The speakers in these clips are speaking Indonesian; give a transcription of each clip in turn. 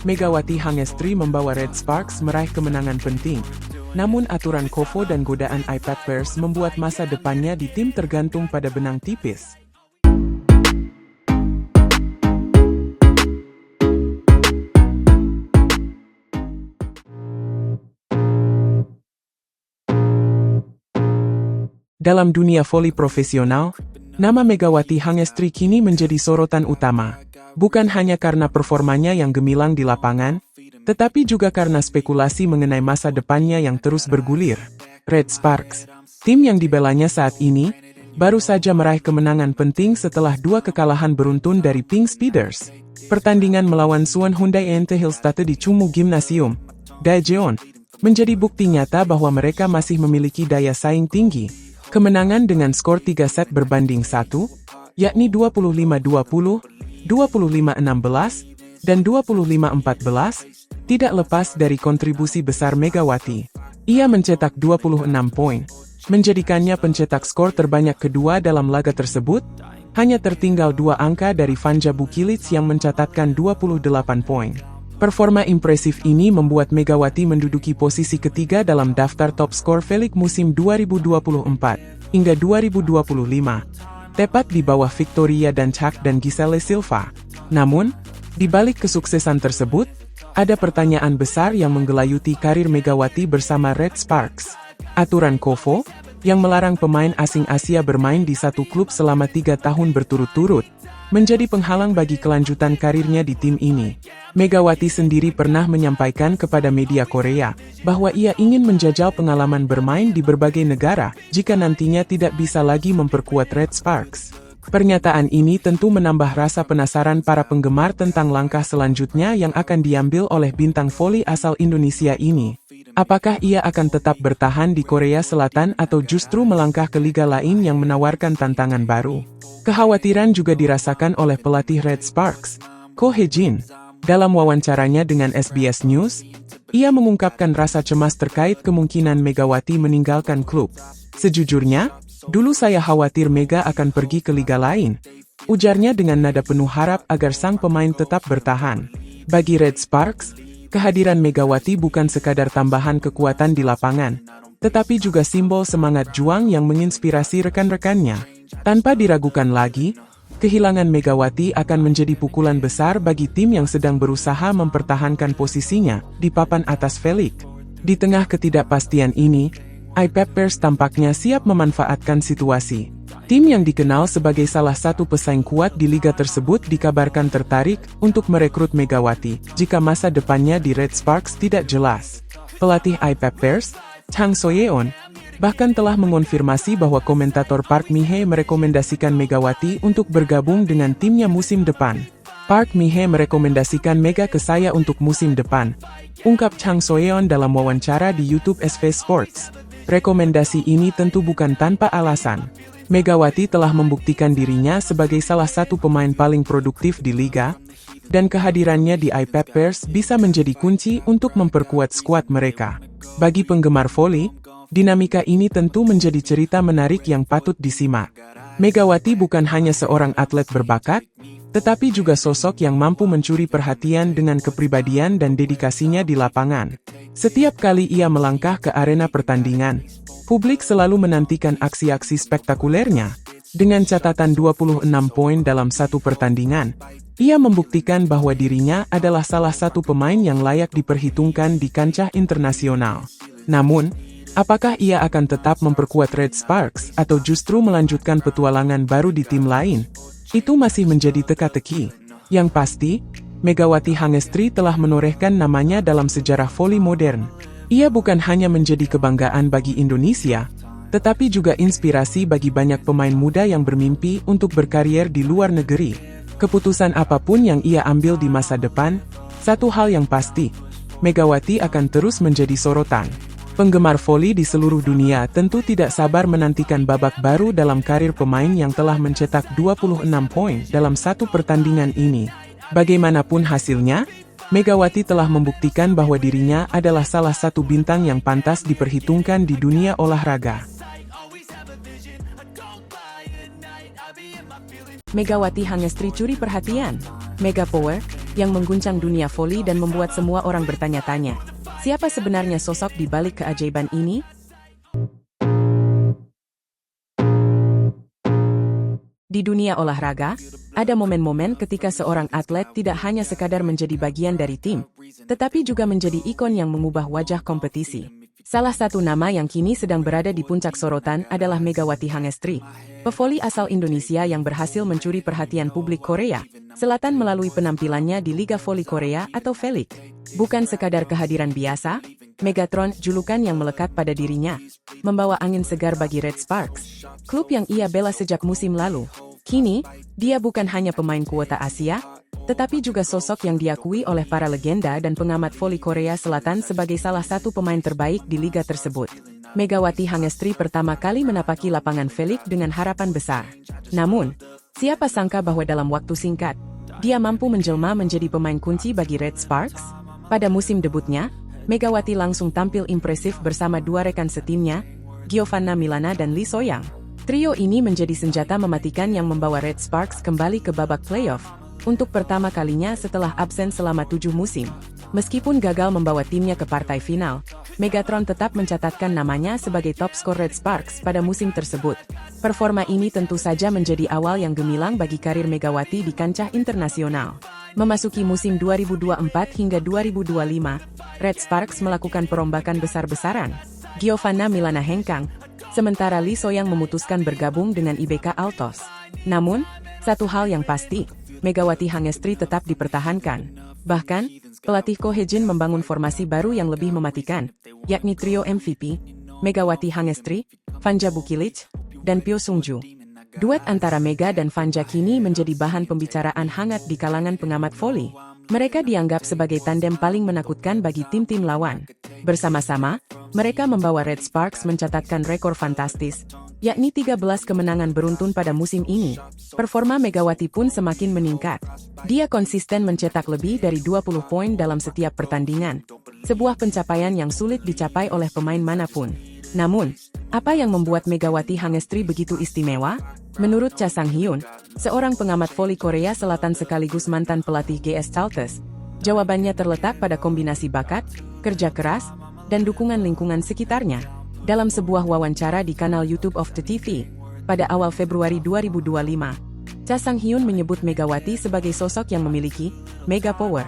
Megawati Hangestri membawa Red Sparks meraih kemenangan penting. Namun aturan Kofo dan godaan iPad Pairs membuat masa depannya di tim tergantung pada benang tipis. Dalam dunia voli profesional, nama Megawati Hangestri kini menjadi sorotan utama. Bukan hanya karena performanya yang gemilang di lapangan, tetapi juga karena spekulasi mengenai masa depannya yang terus bergulir. Red Sparks, tim yang dibelanya saat ini, baru saja meraih kemenangan penting setelah 2 kekalahan beruntun dari Pink Speeders. Pertandingan melawan Suwon Hyundai Einte Hillstate di Chungmu Gymnasium, Daejeon, menjadi bukti nyata bahwa mereka masih memiliki daya saing tinggi. Kemenangan dengan skor 3 set berbanding 1, yakni 25-20, 25-16, dan 25-14, tidak lepas dari kontribusi besar Megawati. Ia mencetak 26 poin, menjadikannya pencetak skor terbanyak kedua dalam laga tersebut, hanya tertinggal 2 angka dari Vanja Bukilic yang mencatatkan 28 poin. Performa impresif ini membuat Megawati menduduki posisi ketiga dalam daftar top skor Velik musim 2024 hingga 2025, tepat di bawah Victoria Danchak dan Giselle Silva. Namun, di balik kesuksesan tersebut, ada pertanyaan besar yang menggelayuti karir Megawati bersama Red Sparks. Aturan Kofo, yang melarang pemain asing Asia bermain di satu klub selama 3 tahun berturut-turut, menjadi penghalang bagi kelanjutan karirnya di tim ini. Megawati sendiri pernah menyampaikan kepada media Korea bahwa ia ingin menjajal pengalaman bermain di berbagai negara jika nantinya tidak bisa lagi memperkuat Red Sparks. Pernyataan ini tentu menambah rasa penasaran para penggemar tentang langkah selanjutnya yang akan diambil oleh bintang voli asal Indonesia ini. Apakah ia akan tetap bertahan di Korea Selatan atau justru melangkah ke liga lain yang menawarkan tantangan baru? Kekhawatiran juga dirasakan oleh pelatih Red Sparks, Ko Hye-jin. Dalam wawancaranya dengan SBS News, ia mengungkapkan rasa cemas terkait kemungkinan Megawati meninggalkan klub. Sejujurnya, dulu saya khawatir Mega akan pergi ke liga lain, ujarnya dengan nada penuh harap agar sang pemain tetap bertahan. Bagi Red Sparks, kehadiran Megawati bukan sekadar tambahan kekuatan di lapangan, tetapi juga simbol semangat juang yang menginspirasi rekan-rekannya. Tanpa diragukan lagi, kehilangan Megawati akan menjadi pukulan besar bagi tim yang sedang berusaha mempertahankan posisinya di papan atas Velik. Di tengah ketidakpastian ini, iPad Pairs tampaknya siap memanfaatkan situasi. Tim yang dikenal sebagai salah satu pesaing kuat di liga tersebut dikabarkan tertarik untuk merekrut Megawati jika masa depannya di Red Sparks tidak jelas. Pelatih iPad Pairs, Chang So-yeon, bahkan telah mengonfirmasi bahwa komentator Park Mi-hye merekomendasikan Megawati untuk bergabung dengan timnya musim depan. Park Mi-hye merekomendasikan Mega ke saya untuk musim depan, ungkap Chang So-yeon dalam wawancara di YouTube SV Sports. Rekomendasi ini tentu bukan tanpa alasan. Megawati telah membuktikan dirinya sebagai salah satu pemain paling produktif di liga, dan kehadirannya di iPad Pairs bisa menjadi kunci untuk memperkuat skuad mereka. Bagi penggemar voli, dinamika ini tentu menjadi cerita menarik yang patut disimak. Megawati bukan hanya seorang atlet berbakat, tetapi juga sosok yang mampu mencuri perhatian dengan kepribadian dan dedikasinya di lapangan. Setiap kali ia melangkah ke arena pertandingan, publik selalu menantikan aksi-aksi spektakulernya. Dengan catatan 26 poin dalam satu pertandingan, ia membuktikan bahwa dirinya adalah salah satu pemain yang layak diperhitungkan di kancah internasional. Namun, apakah ia akan tetap memperkuat Red Sparks atau justru melanjutkan petualangan baru di tim lain? Itu masih menjadi teka-teki. Yang pasti, Megawati Hangestri telah menorehkan namanya dalam sejarah voli modern. Ia bukan hanya menjadi kebanggaan bagi Indonesia, tetapi juga inspirasi bagi banyak pemain muda yang bermimpi untuk berkarier di luar negeri. Keputusan apapun yang ia ambil di masa depan, satu hal yang pasti, Megawati akan terus menjadi sorotan. Penggemar voli di seluruh dunia tentu tidak sabar menantikan babak baru dalam karir pemain yang telah mencetak 26 poin dalam satu pertandingan ini. Bagaimanapun hasilnya, Megawati telah membuktikan bahwa dirinya adalah salah satu bintang yang pantas diperhitungkan di dunia olahraga. Megawati Hangestri curi perhatian. Mega Power, yang mengguncang dunia voli dan membuat semua orang bertanya-tanya, siapa sebenarnya sosok di balik keajaiban ini? Di dunia olahraga, ada momen-momen ketika seorang atlet tidak hanya sekadar menjadi bagian dari tim, tetapi juga menjadi ikon yang mengubah wajah kompetisi. Salah satu nama yang kini sedang berada di puncak sorotan adalah Megawati Hangestri, pevoli asal Indonesia yang berhasil mencuri perhatian publik Korea Selatan melalui penampilannya di Liga Voli Korea atau VELIC. Bukan sekadar kehadiran biasa, Megatron, julukan yang melekat pada dirinya, membawa angin segar bagi Red Sparks, klub yang ia bela sejak musim lalu. Kini, dia bukan hanya pemain kuota Asia, tetapi juga sosok yang diakui oleh para legenda dan pengamat voli Korea Selatan sebagai salah satu pemain terbaik di liga tersebut. Megawati Hangestri pertama kali menapaki lapangan VELIC dengan harapan besar. Namun, siapa sangka bahwa dalam waktu singkat, dia mampu menjelma menjadi pemain kunci bagi Red Sparks? Pada musim debutnya, Megawati langsung tampil impresif bersama dua rekan setimnya, Giovanna Milana dan Lee Soyang. Trio ini menjadi senjata mematikan yang membawa Red Sparks kembali ke babak playoff, untuk pertama kalinya setelah absen selama 7 musim. Meskipun gagal membawa timnya ke partai final, Megatron tetap mencatatkan namanya sebagai top skor Red Sparks pada musim tersebut. Performa ini tentu saja menjadi awal yang gemilang bagi karir Megawati di kancah internasional. Memasuki musim 2024 hingga 2025, Red Sparks melakukan perombakan besar-besaran. Giovanna Milana hengkang, sementara Lee Soyang memutuskan bergabung dengan IBK Altos. Namun, satu hal yang pasti, Megawati Hangestri tetap dipertahankan. Bahkan, pelatih Ko Hye-jin membangun formasi baru yang lebih mematikan, yakni trio MVP, Megawati Hangestri, Vanja Bukilic, dan Pyo Sung-ju. Duet antara Mega dan Vanja kini menjadi bahan pembicaraan hangat di kalangan pengamat voli. Mereka dianggap sebagai tandem paling menakutkan bagi tim-tim lawan. Bersama-sama, mereka membawa Red Sparks mencatatkan rekor fantastis, yakni 13 kemenangan beruntun pada musim ini. Performa Megawati pun semakin meningkat. Dia konsisten mencetak lebih dari 20 poin dalam setiap pertandingan, sebuah pencapaian yang sulit dicapai oleh pemain manapun. Namun, apa yang membuat Megawati Hangestri begitu istimewa? Menurut Cha Sang-hyun, seorang pengamat voli Korea Selatan sekaligus mantan pelatih GS Chalters, jawabannya terletak pada kombinasi bakat, kerja keras, dan dukungan lingkungan sekitarnya. Dalam sebuah wawancara di kanal YouTube of the TV, pada awal Februari 2025, Cha Sang-hyun menyebut Megawati sebagai sosok yang memiliki mega power.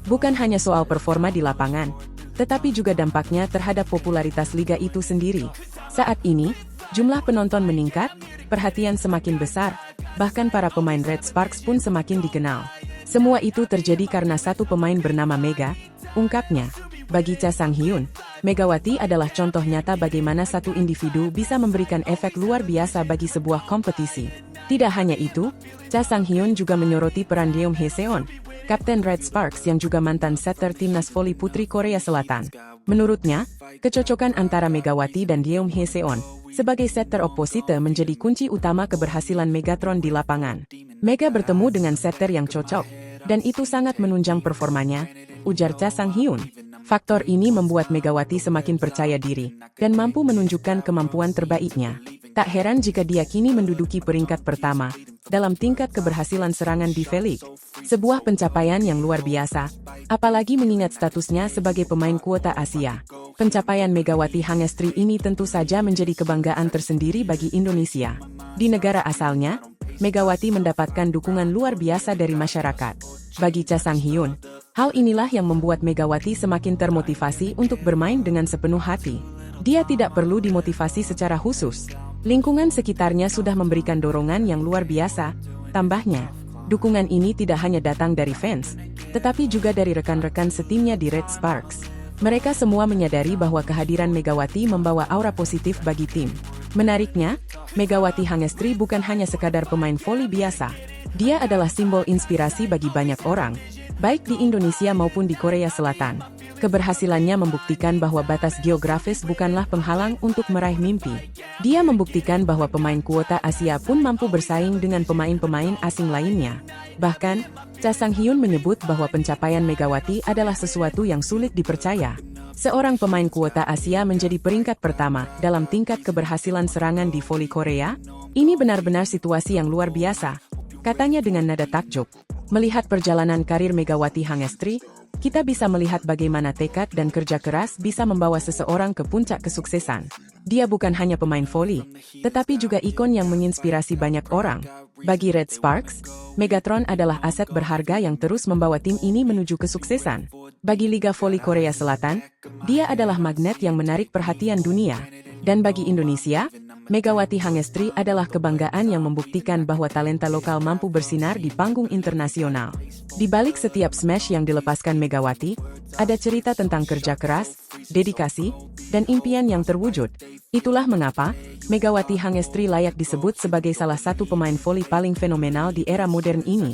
Bukan hanya soal performa di lapangan, tetapi juga dampaknya terhadap popularitas liga itu sendiri. Saat ini, jumlah penonton meningkat, perhatian semakin besar, bahkan para pemain Red Sparks pun semakin dikenal. Semua itu terjadi karena satu pemain bernama Mega, ungkapnya. Bagi Cha Sang-hyun, Megawati adalah contoh nyata bagaimana satu individu bisa memberikan efek luar biasa bagi sebuah kompetisi. Tidak hanya itu, Cha Sang-hyun juga menyoroti peran Yeom Hye-seon, kapten Red Sparks yang juga mantan setter timnas voli putri Korea Selatan. Menurutnya, kecocokan antara Megawati dan Yeom Hye-seon sebagai setter opposite menjadi kunci utama keberhasilan Megatron di lapangan. Mega bertemu dengan setter yang cocok, dan itu sangat menunjang performanya, ujar Cha Sang-hyun. Faktor ini membuat Megawati semakin percaya diri, dan mampu menunjukkan kemampuan terbaiknya. Tak heran jika dia kini menduduki peringkat pertama dalam tingkat keberhasilan serangan di VELIC. Sebuah pencapaian yang luar biasa, apalagi mengingat statusnya sebagai pemain kuota Asia. Pencapaian Megawati Hangestri ini tentu saja menjadi kebanggaan tersendiri bagi Indonesia. Di negara asalnya, Megawati mendapatkan dukungan luar biasa dari masyarakat. Bagi Cha Sang-hyun, hal inilah yang membuat Megawati semakin termotivasi untuk bermain dengan sepenuh hati. Dia tidak perlu dimotivasi secara khusus. Lingkungan sekitarnya sudah memberikan dorongan yang luar biasa. Tambahnya, dukungan ini tidak hanya datang dari fans, tetapi juga dari rekan-rekan setimnya di Red Sparks. Mereka semua menyadari bahwa kehadiran Megawati membawa aura positif bagi tim. Menariknya, Megawati Hangestri bukan hanya sekadar pemain voli biasa. Dia adalah simbol inspirasi bagi banyak orang, baik di Indonesia maupun di Korea Selatan. Keberhasilannya membuktikan bahwa batas geografis bukanlah penghalang untuk meraih mimpi. Dia membuktikan bahwa pemain kuota Asia pun mampu bersaing dengan pemain-pemain asing lainnya. Bahkan, Cha Sang-hyun menyebut bahwa pencapaian Megawati adalah sesuatu yang sulit dipercaya. Seorang pemain kuota Asia menjadi peringkat pertama dalam tingkat keberhasilan serangan di voli Korea? Ini benar-benar situasi yang luar biasa, katanya dengan nada takjub. Melihat perjalanan karir Megawati Hangestri, kita bisa melihat bagaimana tekad dan kerja keras bisa membawa seseorang ke puncak kesuksesan. Dia bukan hanya pemain voli, tetapi juga ikon yang menginspirasi banyak orang. Bagi Red Sparks, Megatron adalah aset berharga yang terus membawa tim ini menuju kesuksesan. Bagi Liga Voli Korea Selatan, dia adalah magnet yang menarik perhatian dunia. Dan bagi Indonesia, Megawati Hangestri adalah kebanggaan yang membuktikan bahwa talenta lokal mampu bersinar di panggung internasional. Di balik setiap smash yang dilepaskan Megawati, ada cerita tentang kerja keras, dedikasi, dan impian yang terwujud. Itulah mengapa Megawati Hangestri layak disebut sebagai salah satu pemain voli paling fenomenal di era modern ini.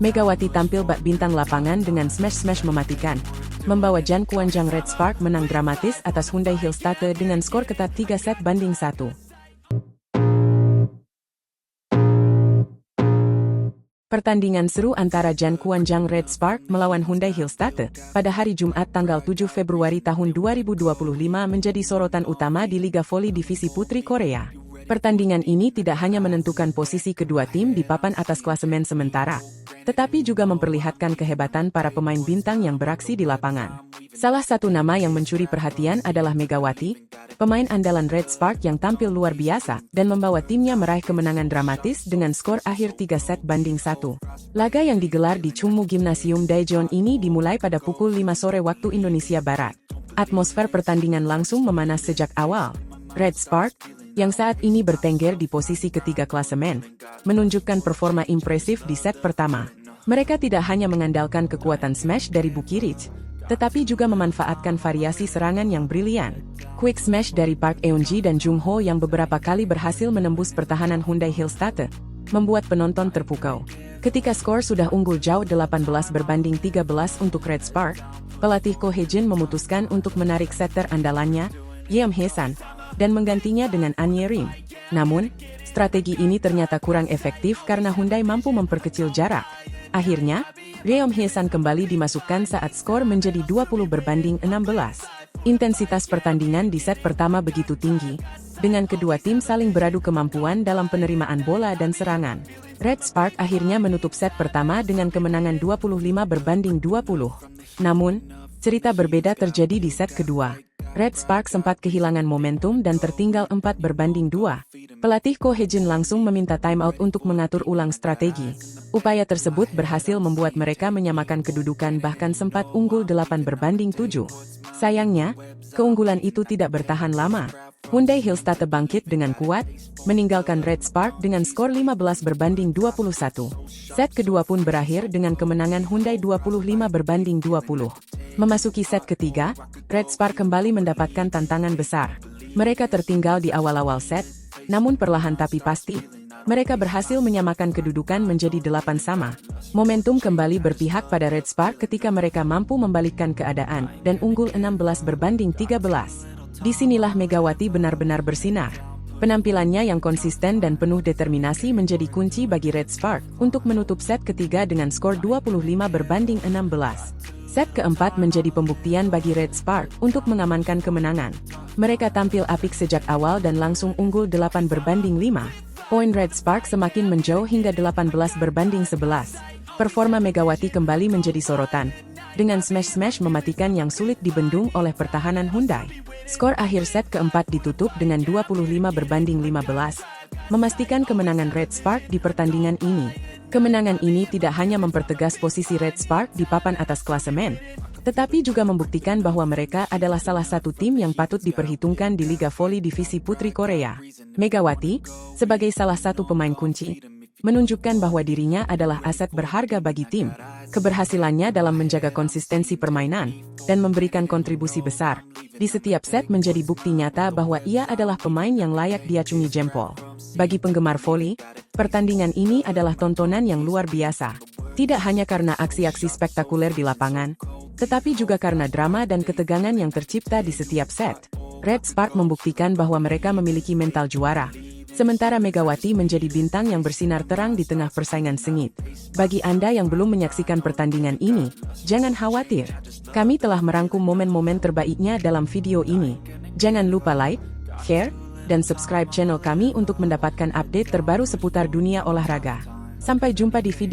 Megawati tampil bak bintang lapangan dengan smash-smash mematikan, membawa Jan Kuanjang Red Spark menang dramatis atas Hyundai Hillstatte dengan skor ketat 3-1. Pertandingan seru antara Jan Kuanjang Red Spark melawan Hyundai Hillstatte pada hari Jumat tanggal 7 Februari tahun 2025 menjadi sorotan utama di Liga Voli Divisi Putri Korea. Pertandingan ini tidak hanya menentukan posisi kedua tim di papan atas klasemen sementara, tetapi juga memperlihatkan kehebatan para pemain bintang yang beraksi di lapangan. Salah satu nama yang mencuri perhatian adalah Megawati, pemain andalan Red Spark yang tampil luar biasa dan membawa timnya meraih kemenangan dramatis dengan skor akhir 3-1. Laga yang digelar di Chungmu Gymnasium Daejeon ini dimulai pada pukul 5 sore waktu Indonesia Barat. Atmosfer pertandingan langsung memanas sejak awal. Red Spark, yang saat ini bertengger di posisi ketiga klasemen, menunjukkan performa impresif di set pertama. Mereka tidak hanya mengandalkan kekuatan smash dari Bukirich, tetapi juga memanfaatkan variasi serangan yang brilian. Quick smash dari Park Eun-ji dan Jung Ho yang beberapa kali berhasil menembus pertahanan Hyundai Hillstatte, membuat penonton terpukau. Ketika skor sudah unggul jauh 18-13 untuk Red Spark, pelatih Ko Hye-jin memutuskan untuk menarik setter andalannya, Yeom Hae-san, dan menggantinya dengan An Ye-rim. Namun, strategi ini ternyata kurang efektif karena Hyundai mampu memperkecil jarak. Akhirnya, Yeom Hae-san kembali dimasukkan saat skor menjadi 20-16. Intensitas pertandingan di set pertama begitu tinggi, dengan kedua tim saling beradu kemampuan dalam penerimaan bola dan serangan. Red Spark akhirnya menutup set pertama dengan kemenangan 25-20. Namun, cerita berbeda terjadi di set kedua. Red Spark sempat kehilangan momentum dan tertinggal 4-2. Pelatih Ko Hye-jin langsung meminta timeout untuk mengatur ulang strategi. Upaya tersebut berhasil membuat mereka menyamakan kedudukan bahkan sempat unggul 8-7. Sayangnya, keunggulan itu tidak bertahan lama. Hyundai Hillstatte bangkit dengan kuat, meninggalkan Red Spark dengan skor 15-21. Set kedua pun berakhir dengan kemenangan Hyundai 25-20. Memasuki set ketiga, Red Spark kembali mendapatkan tantangan besar. Mereka tertinggal di awal-awal set, namun perlahan tapi pasti, mereka berhasil menyamakan kedudukan menjadi 8-sama. Momentum kembali berpihak pada Red Spark ketika mereka mampu membalikkan keadaan dan unggul 16-13. Disinilah Megawati benar-benar bersinar. Penampilannya yang konsisten dan penuh determinasi menjadi kunci bagi Red Spark untuk menutup set ketiga dengan skor 25-16. Set keempat menjadi pembuktian bagi Red Spark untuk mengamankan kemenangan. Mereka tampil apik sejak awal dan langsung unggul 8-5. Poin Red Spark semakin menjauh hingga 18-11. Performa Megawati kembali menjadi sorotan, dengan smash-smash mematikan yang sulit dibendung oleh pertahanan Hyundai. Skor akhir set keempat ditutup dengan 25-15, memastikan kemenangan Red Spark di pertandingan ini. Kemenangan ini tidak hanya mempertegas posisi Red Spark di papan atas klasemen, tetapi juga membuktikan bahwa mereka adalah salah satu tim yang patut diperhitungkan di Liga Voli Divisi Putri Korea. Megawati, sebagai salah satu pemain kunci, menunjukkan bahwa dirinya adalah aset berharga bagi tim. Keberhasilannya dalam menjaga konsistensi permainan dan memberikan kontribusi besar di setiap set menjadi bukti nyata bahwa ia adalah pemain yang layak diacungi jempol. Bagi penggemar voli, pertandingan ini adalah tontonan yang luar biasa. Tidak hanya karena aksi-aksi spektakuler di lapangan, tetapi juga karena drama dan ketegangan yang tercipta di setiap set. Red Spark membuktikan bahwa mereka memiliki mental juara, sementara Megawati menjadi bintang yang bersinar terang di tengah persaingan sengit. Bagi Anda yang belum menyaksikan pertandingan ini, jangan khawatir. Kami telah merangkum momen-momen terbaiknya dalam video ini. Jangan lupa like, share, dan subscribe channel kami untuk mendapatkan update terbaru seputar dunia olahraga. Sampai jumpa di video